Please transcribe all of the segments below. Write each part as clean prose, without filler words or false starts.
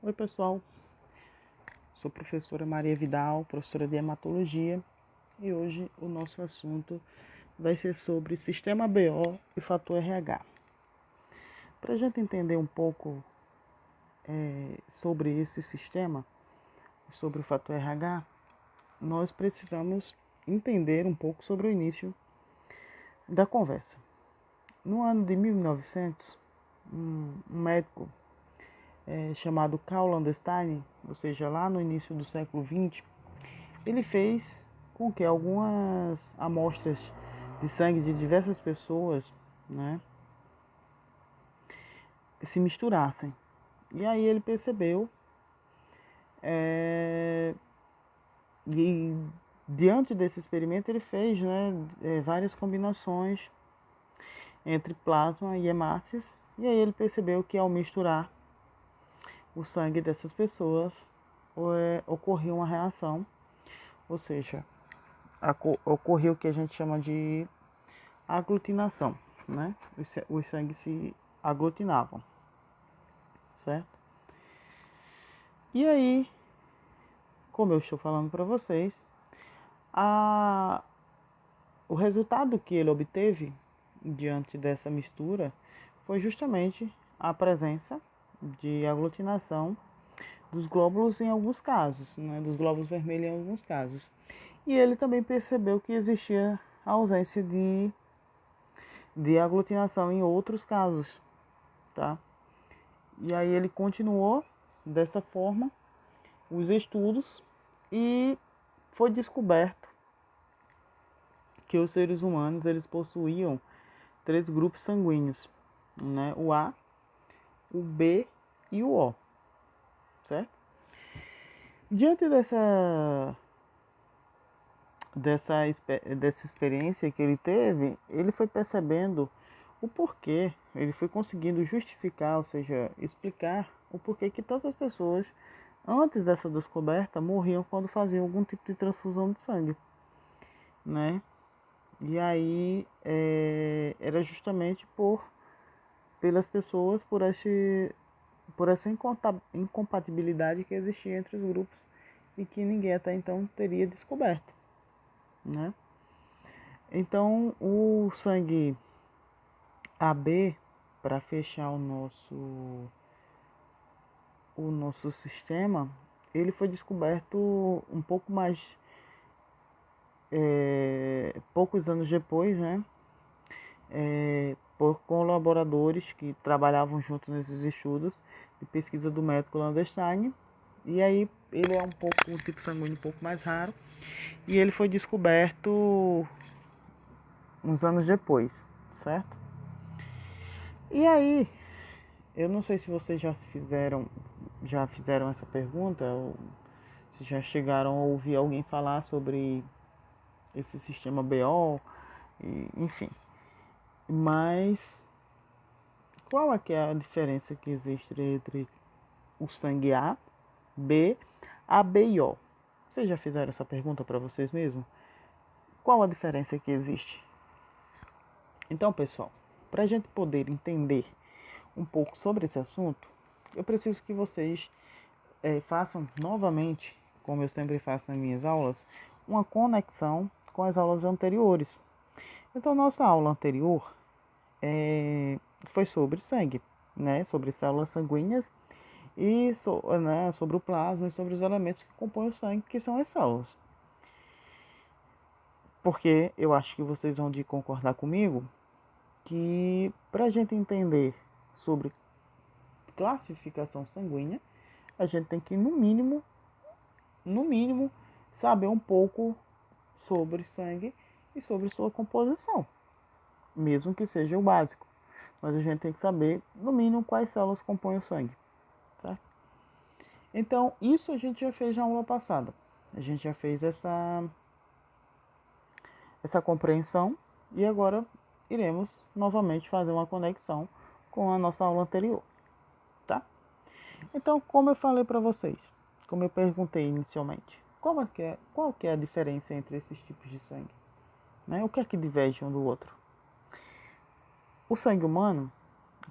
Oi pessoal, sou professora Maria Vidal, professora de hematologia, e hoje o nosso assunto vai ser sobre sistema BO e fator RH. Para a gente entender um pouco sobre esse sistema, sobre o fator RH, nós precisamos entender um pouco sobre o início da conversa. No ano de 1900, um médico chamado Karl Landstein, ou seja, lá no início do século XX, ele fez com que algumas amostras de sangue de diversas pessoas, né, se misturassem. E aí ele percebeu, e diante desse experimento ele fez, várias combinações entre plasma e hemácias, e aí ele percebeu que ao misturar o sangue dessas pessoas ocorria uma reação, ou seja, ocorreu o que a gente chama de aglutinação, né? Os sangues se aglutinavam, certo? E aí, como eu estou falando para vocês, o resultado que ele obteve diante dessa mistura foi justamente a presença de aglutinação dos glóbulos em alguns casos, né? Dos glóbulos vermelhos em alguns casos. E ele também percebeu que existia a ausência de aglutinação em outros casos, tá? E aí ele continuou dessa forma os estudos e foi descoberto que os seres humanos eles possuíam 3 grupos sanguíneos, né? O A, o B e o O, certo? Diante dessa experiência que ele teve, ele foi percebendo o porquê, ele foi conseguindo justificar, ou seja, explicar o porquê que tantas pessoas, antes dessa descoberta, morriam quando faziam algum tipo de transfusão de sangue, né? E aí era justamente pelas pessoas, por essa incompatibilidade que existia entre os grupos e que ninguém até então teria descoberto, né? Então, o sangue AB, para fechar o nosso sistema, ele foi descoberto um pouco mais, poucos anos depois, né? Por colaboradores que trabalhavam junto nesses estudos de pesquisa do médico Landstein. E aí ele é um tipo sanguíneo um pouco mais raro. E ele foi descoberto uns anos depois, certo? E aí, eu não sei se vocês já fizeram essa pergunta, ou se já chegaram a ouvir alguém falar sobre esse sistema BO, enfim. Mas qual é que é a diferença que existe entre o sangue A, B, AB e O? Vocês já fizeram essa pergunta para vocês mesmos? Qual a diferença que existe? Então, pessoal, para a gente poder entender um pouco sobre esse assunto, eu preciso que vocês façam novamente, como eu sempre faço nas minhas aulas, uma conexão com as aulas anteriores. Então, nossa aula anterior foi sobre sangue, né? Sobre células sanguíneas e sobre o plasma e sobre os elementos que compõem o sangue, que são as células. Porque eu acho que vocês vão de concordar comigo que para a gente entender sobre classificação sanguínea, a gente tem que, no mínimo, saber um pouco sobre sangue e sobre sua composição, mesmo que seja o básico. Mas a gente tem que saber, no mínimo, quais células compõem o sangue, certo? Então, isso a gente já fez na aula passada. A gente já fez essa compreensão e agora iremos novamente fazer uma conexão com a nossa aula anterior, tá? Então, como eu falei para vocês, como eu perguntei inicialmente, qual que é a diferença entre esses tipos de sangue? Né? O que é que diverge um do outro? O sangue humano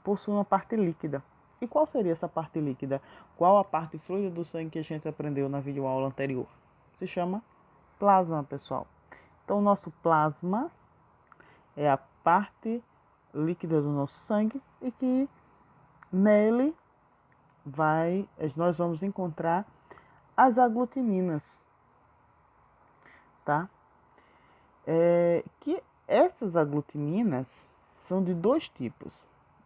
possui uma parte líquida E qual seria essa parte líquida? Qual a parte fluida do sangue que a gente aprendeu na videoaula anterior? Se chama plasma, pessoal. Então, o nosso plasma é a parte líquida do nosso sangue e que nele nós vamos encontrar as aglutininas, tá? Que essas aglutininas são de dois tipos,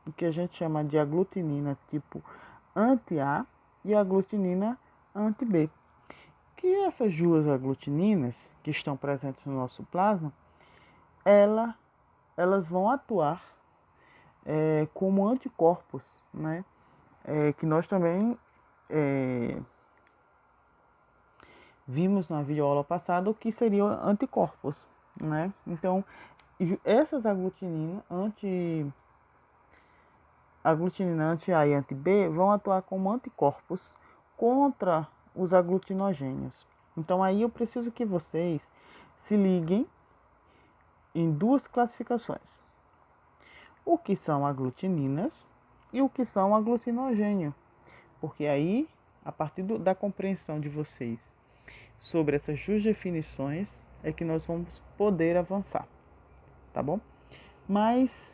o que a gente chama de aglutinina tipo anti-A e aglutinina anti-B. Que essas duas aglutininas que estão presentes no nosso plasma, elas vão atuar como anticorpos, né? Que nós também vimos na videoaula passada o que seriam anticorpos, né? Então, essas aglutininas anti-A e anti-B vão atuar como anticorpos contra os aglutinogênios. Então, aí eu preciso que vocês se liguem em duas classificações. O que são aglutininas e o que são aglutinogênio. Porque aí, a partir da compreensão de vocês sobre essas duas definições, é que nós vamos poder avançar, tá bom? Mas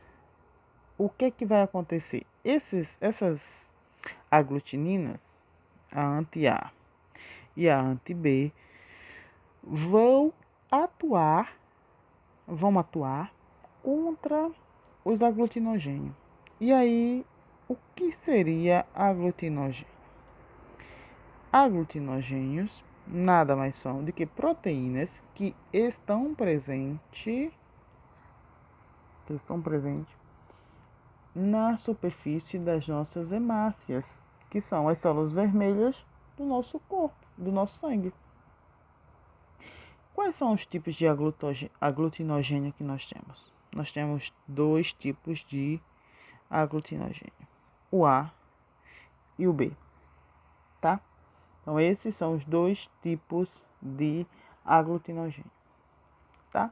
o que é que vai acontecer? Essas aglutininas, a anti-A e a anti-B, vão atuar contra os aglutinogênios. E aí, o que seria aglutinogênio? Aglutinogênios nada mais são do que proteínas que estão presentes na superfície das nossas hemácias, que são as células vermelhas do nosso corpo, do nosso sangue. Quais são os tipos de aglutinogênio que nós temos? Nós temos dois tipos de aglutinogênio, o A e o B, tá? Então, esses são os dois tipos de aglutinogênio, tá?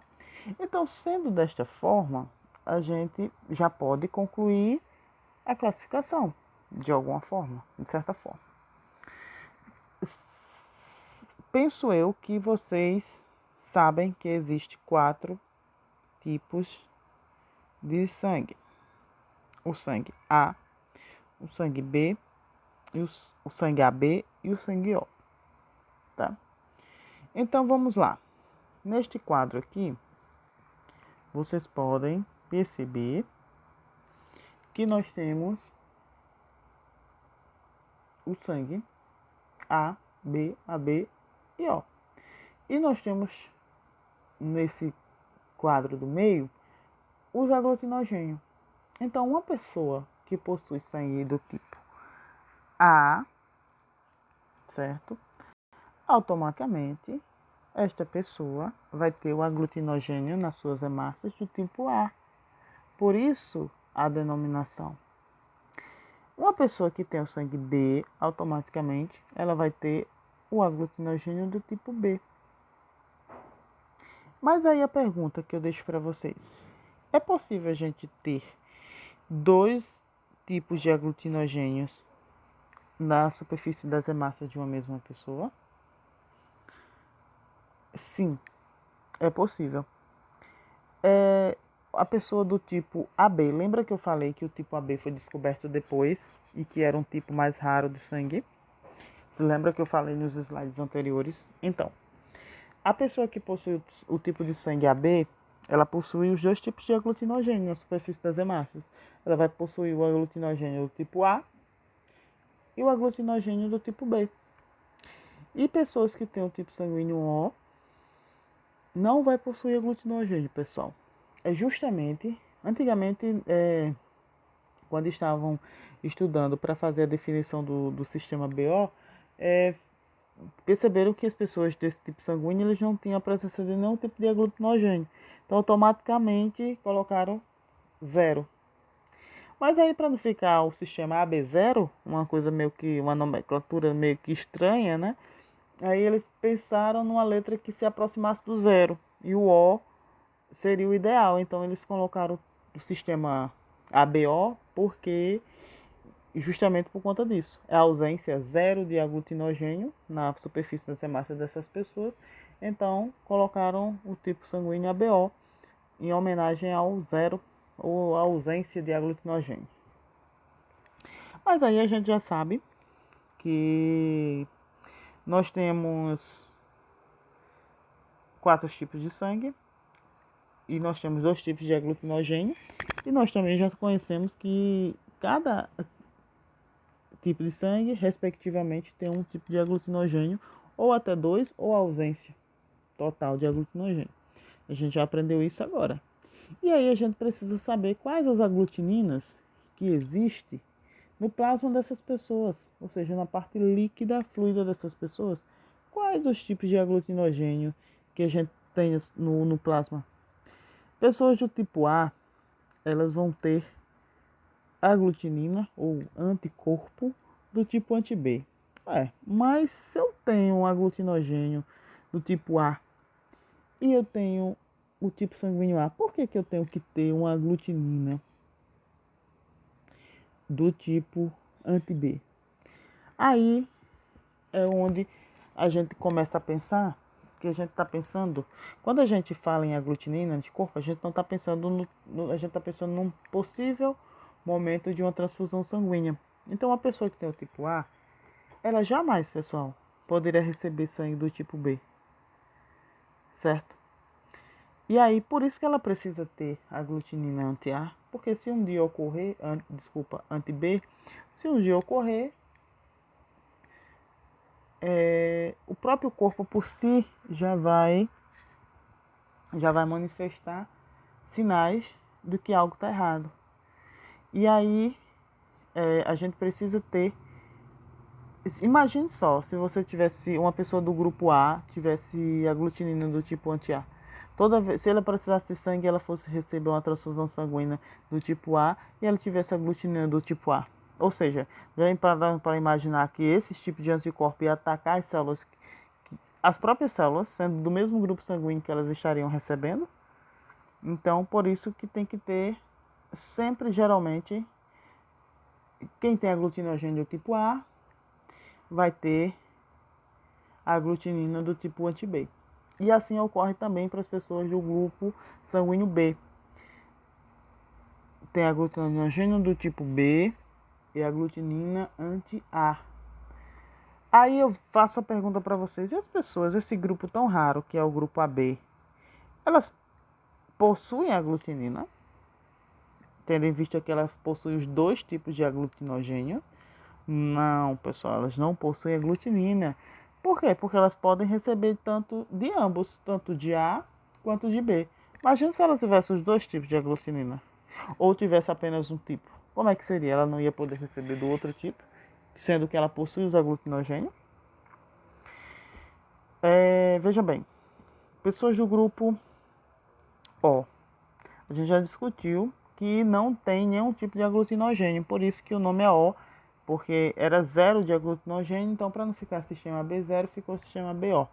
Então, sendo desta forma, a gente já pode concluir a classificação, de alguma forma, de certa forma. Penso eu que vocês sabem que existe 4 tipos de sangue. O sangue A, o sangue B, o sangue AB e o sangue O, tá? Então, vamos lá. Neste quadro aqui, vocês podem perceber que nós temos o sangue A, B, AB e O. E nós temos nesse quadro do meio os aglutinogênios. Então, uma pessoa que possui sangue do tipo A, certo? Automaticamente, esta pessoa vai ter o aglutinogênio nas suas hemácias do tipo A. Por isso, a denominação. Uma pessoa que tem o sangue B, automaticamente, ela vai ter o aglutinogênio do tipo B. Mas aí a pergunta que eu deixo para vocês. É possível a gente ter 2 tipos de aglutinogênios na superfície das hemácias de uma mesma pessoa? Sim, é possível. A pessoa do tipo AB, lembra que eu falei que o tipo AB foi descoberto depois e que era um tipo mais raro de sangue? Você lembra que eu falei nos slides anteriores? Então, a pessoa que possui o tipo de sangue AB, ela possui os 2 tipos de aglutinogênio na superfície das hemácias. Ela vai possuir o aglutinogênio do tipo A e o aglutinogênio do tipo B. E pessoas que têm o tipo sanguíneo O não vai possuir aglutinogênio, pessoal. É justamente, antigamente, quando estavam estudando para fazer a definição do sistema BO, perceberam que as pessoas desse tipo sanguíneo eles não tinham a presença de nenhum tipo de aglutinogênio. Então, automaticamente, colocaram 0. Mas aí, para não ficar o sistema AB0, uma coisa meio que, uma nomenclatura meio que estranha, né? Aí eles pensaram numa letra que se aproximasse do 0. E o O seria o ideal. Então, eles colocaram o sistema ABO porque justamente por conta disso. É a ausência zero de aglutinogênio na superfície das hemácias dessas pessoas. Então, colocaram o tipo sanguíneo ABO em homenagem ao zero ou à ausência de aglutinogênio. Mas aí a gente já sabe que nós temos 4 tipos de sangue e nós temos 2 tipos de aglutinogênio, e nós também já conhecemos que cada tipo de sangue, respectivamente, tem um tipo de aglutinogênio, ou até 2, ou ausência total de aglutinogênio. A gente já aprendeu isso agora. E aí a gente precisa saber quais as aglutininas que existem no plasma dessas pessoas, ou seja, na parte líquida, fluida dessas pessoas. Quais os tipos de aglutinogênio que a gente tem no plasma? Pessoas do tipo A, elas vão ter aglutinina ou anticorpo do tipo anti-B. Mas se eu tenho um aglutinogênio do tipo A e eu tenho o tipo sanguíneo A, por que eu tenho que ter uma aglutinina do tipo anti-B? Aí é onde a gente começa a pensar que a gente está pensando, quando a gente fala em aglutinina, anticorpo, a gente não está pensando a gente está pensando num possível momento de uma transfusão sanguínea. Então, a pessoa que tem o tipo A, ela jamais, pessoal, poderia receber sangue do tipo B, certo? E aí, por isso que ela precisa ter aglutinina anti-A, porque se um dia ocorrer, anti-B, se um dia ocorrer, o próprio corpo por si já vai manifestar sinais de que algo está errado. E aí, a gente precisa ter. Imagine só, se você tivesse uma pessoa do grupo A, tivesse aglutinina do tipo anti-A. Toda vez, se ela precisasse de sangue, ela fosse receber uma transfusão sanguínea do tipo A e ela tivesse aglutinina do tipo A. Ou seja, vem para imaginar que esse tipo de anticorpo ia atacar as células, as próprias células, sendo do mesmo grupo sanguíneo que elas estariam recebendo. Então, por isso que tem que ter sempre, geralmente, quem tem aglutinogênio do tipo A vai ter a aglutinina do tipo anti-B. E assim ocorre também para as pessoas do grupo sanguíneo B. Tem aglutinogênio do tipo B e aglutinina anti-A. Aí eu faço a pergunta para vocês, e as pessoas, esse grupo tão raro que é o grupo AB, elas possuem aglutinina? Tendo em vista que elas possuem os 2 tipos de aglutinogênio? Não, pessoal, elas não possuem aglutinina. Por quê? Porque elas podem receber tanto de ambos, tanto de A quanto de B. Imagina se ela tivesse os 2 tipos de aglutinina, ou tivesse apenas um tipo. Como é que seria? Ela não ia poder receber do outro tipo, sendo que ela possui os aglutinogênios? Veja bem, pessoas do grupo O, a gente já discutiu que não tem nenhum tipo de aglutinogênio, por isso que o nome é O, porque era zero de aglutinogênio, então para não ficar sistema B0, ficou sistema BO.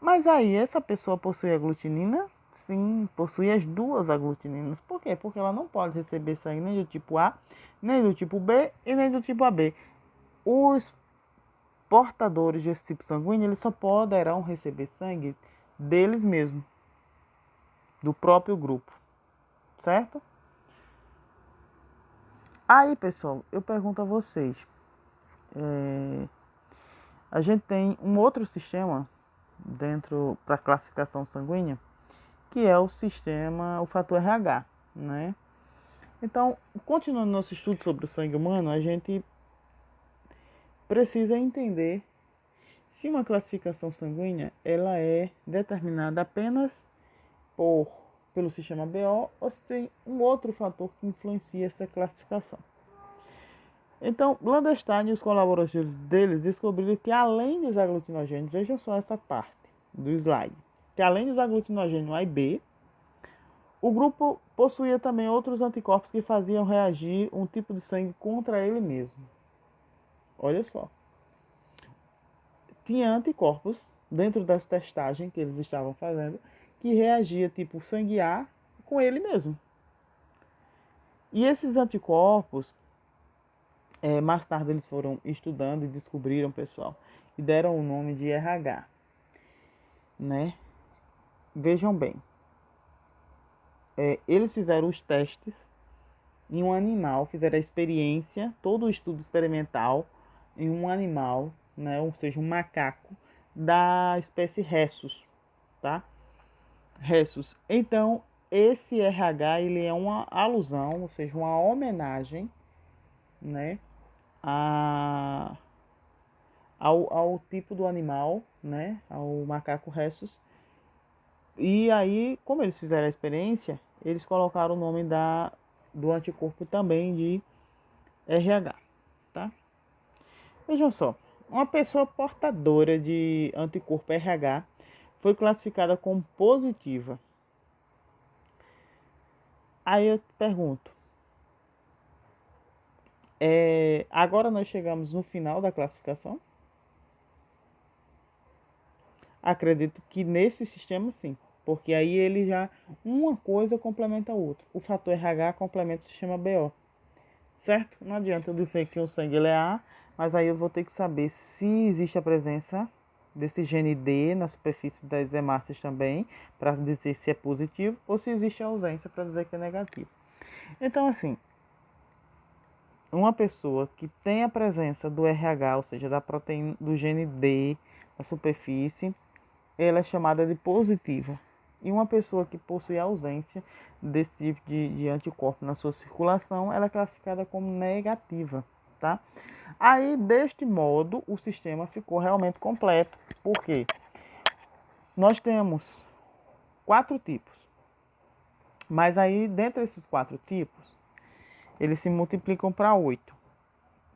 Mas aí, essa pessoa possui aglutinina? Sim, possui as 2 aglutininas. Por quê? Porque ela não pode receber sangue nem do tipo A, nem do tipo B e nem do tipo AB. Os portadores desse tipo sanguíneo, eles só poderão receber sangue deles mesmos, do próprio grupo, certo? Aí, pessoal, eu pergunto a vocês, a gente tem um outro sistema dentro para classificação sanguínea, que é o fator RH, né? Então, continuando nosso estudo sobre o sangue humano, a gente precisa entender se uma classificação sanguínea ela é determinada apenas pelo sistema BO ou se tem um outro fator que influencia essa classificação. Então, Landestein e os colaboradores deles descobriram que além dos aglutinogênios, vejam só essa parte do slide, que além dos aglutinogênios A e B, o grupo possuía também outros anticorpos que faziam reagir um tipo de sangue contra ele mesmo. Olha só. Tinha anticorpos dentro das testagens que eles estavam fazendo que reagia tipo sangue A com ele mesmo. E esses anticorpos, Mais tarde eles foram estudando e descobriram, pessoal, e deram o nome de RH, né? Vejam bem, eles fizeram os testes em um animal, fizeram a experiência, todo o estudo experimental em um animal, né? Ou seja, um macaco da espécie Rhesus, tá? Rhesus. Então, esse RH ele é uma alusão, ou seja, uma homenagem, né? A ao tipo do animal, né, ao macaco Rhesus. E aí, como eles fizeram a experiência, eles colocaram o nome do anticorpo também de RH, tá? Vejam só, uma pessoa portadora de anticorpo RH foi classificada como positiva. Aí eu te pergunto, agora nós chegamos no final da classificação? Acredito que nesse sistema sim, porque aí ele já uma coisa complementa a outra. O fator RH complementa o sistema BO, certo? Não adianta eu dizer que o sangue ele é A, mas aí eu vou ter que saber se existe a presença desse gene D na superfície das hemácias também, para dizer se é positivo, ou se existe a ausência para dizer que é negativo. Então, assim, uma pessoa que tem a presença do RH, ou seja, da proteína do gene D na superfície, ela é chamada de positiva. E uma pessoa que possui ausência desse tipo de anticorpo na sua circulação, ela é classificada como negativa, tá? Aí, deste modo, o sistema ficou realmente completo. Por quê? Nós temos 4 tipos. Mas aí, dentre esses 4 tipos, eles se multiplicam para 8.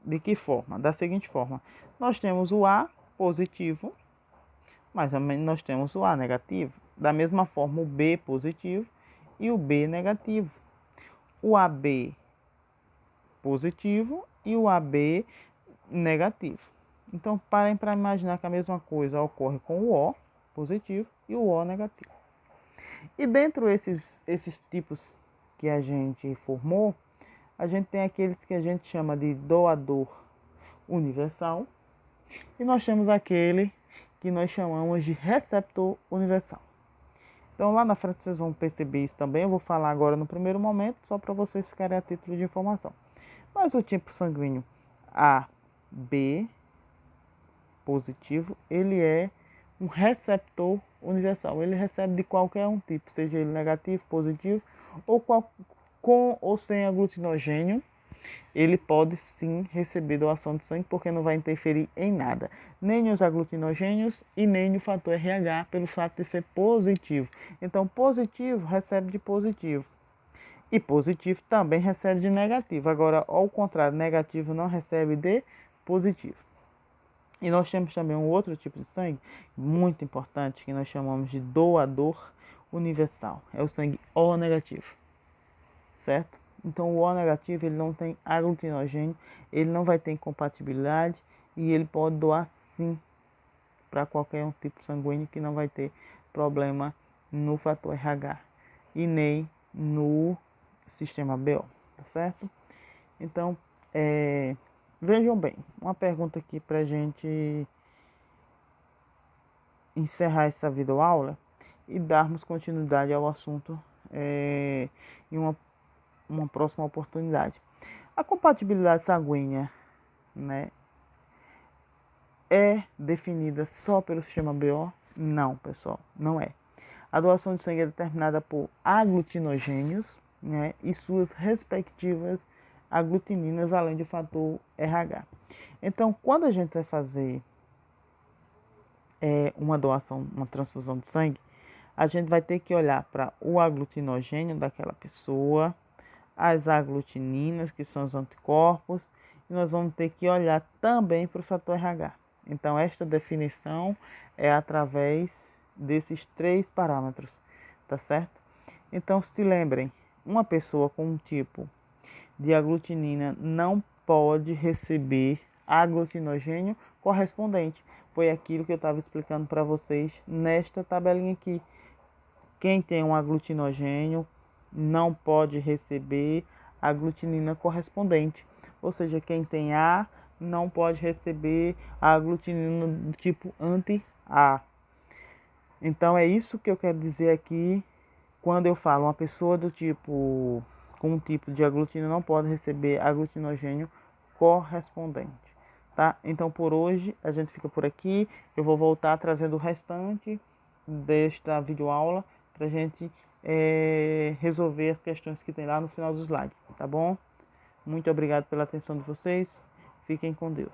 De que forma? Da seguinte forma. Nós temos o A positivo, mas também nós temos o A negativo. Da mesma forma, o B positivo e o B negativo. O AB positivo e o AB negativo. Então, parem para imaginar que a mesma coisa ocorre com o O positivo e o O negativo. E dentro esses tipos que a gente formou, a gente tem aqueles que a gente chama de doador universal e nós temos aquele que nós chamamos de receptor universal. Então lá na frente vocês vão perceber isso também, eu vou falar agora no primeiro momento, só para vocês ficarem a título de informação. Mas o tipo sanguíneo AB positivo, ele é um receptor universal. Ele recebe de qualquer um tipo, seja ele negativo, positivo, ou com ou sem aglutinogênio, ele pode sim receber doação de sangue, porque não vai interferir em nada, nem nos aglutinogênios e nem no fator RH, pelo fato de ser positivo. Então, positivo recebe de positivo e positivo também recebe de negativo. Agora, ao contrário, negativo não recebe de positivo. E nós temos também um outro tipo de sangue muito importante que nós chamamos de doador universal. É o sangue O negativo, certo? Então o O negativo ele não tem aglutinogênio, ele não vai ter incompatibilidade e ele pode doar sim para qualquer um tipo sanguíneo que não vai ter problema no fator RH e nem no sistema BO, tá certo? Então, vejam bem, uma pergunta aqui para a gente encerrar essa videoaula e darmos continuidade ao assunto em uma próxima oportunidade. A compatibilidade sanguínea, né, é definida só pelo sistema BO? Não, pessoal, não é. A doação de sangue é determinada por aglutinogênios, né, e suas respectivas aglutininas, além do fator RH. Então, quando a gente vai fazer uma doação, uma transfusão de sangue, a gente vai ter que olhar para o aglutinogênio daquela pessoa, as aglutininas, que são os anticorpos, e nós vamos ter que olhar também para o fator RH. Então, esta definição é através desses 3 parâmetros, tá certo? Então, se lembrem, uma pessoa com um tipo de aglutinina não pode receber aglutinogênio correspondente. Foi aquilo que eu estava explicando para vocês nesta tabelinha aqui. Quem tem um aglutinogênio não pode receber a aglutinina correspondente, ou seja, quem tem A não pode receber a aglutinina do tipo anti-A. Então é isso que eu quero dizer aqui quando eu falo uma pessoa do tipo com um tipo de aglutina não pode receber aglutinogênio correspondente, tá? Então por hoje a gente fica por aqui. Eu vou voltar trazendo o restante desta videoaula para a gente resolver as questões que tem lá no final do slide, tá bom? Muito obrigado pela atenção de vocês. Fiquem com Deus.